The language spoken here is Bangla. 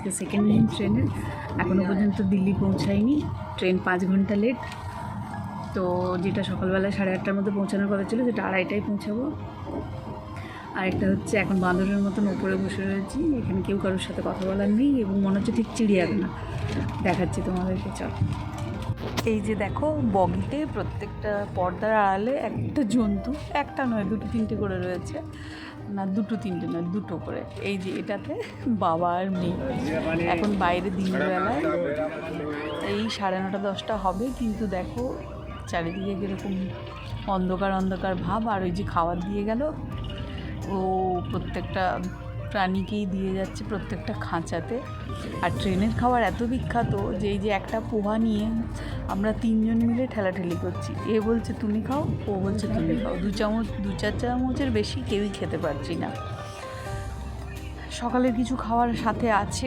আজকে সেকেন্ড দিন ট্রেনের, এখনও পর্যন্ত দিল্লি পৌঁছায়নি। ট্রেন 5 ঘন্টা লেট। তো যেটা সকালবেলায় 8:30টার মধ্যে পৌঁছানোর কথা ছিল, যেটা 2:30টায় পৌঁছাবো। আরেকটা হচ্ছে এখন বাঁদরের মতন ওপরে বসে রয়েছি, এখানে কেউ কারোর সাথে কথা বলার নেই এবং মনে হচ্ছে ঠিক চিড়িয়াখানা। দেখাচ্ছি তোমাদেরকে, চল। এই যে দেখো, বগিতে প্রত্যেকটা পর্দার আড়ালে একটা জন্তু, একটা নয় 2-3টে করে রয়েছে, না 2-3টে নয় 2টো করে। এই যে এটাতে বাবা আর মেয়ে। এখন বাইরে দিনবেলায় এই 9:30-10টা হবে, কিন্তু দেখো চারিদিকে কীরকম অন্ধকার অন্ধকার ভাব। আর ওই যে খাবার দিয়ে গেল, ও প্রত্যেকটা প্রাণীকেই দিয়ে যাচ্ছে প্রত্যেকটা খাঁচাতে। আর ট্রেনের খাবার এত বিখ্যাত যে এই যে একটা পোহা নিয়ে আমরা 3জন মিলে ঠেলাঠেলি করছি। এ বলছে তুমি খাও, ও বলছে তুমি খাও। 2-4 চামচের বেশি কেউই খেতে পারছি না। সকালের কিছু খাওয়ার সাথে আছে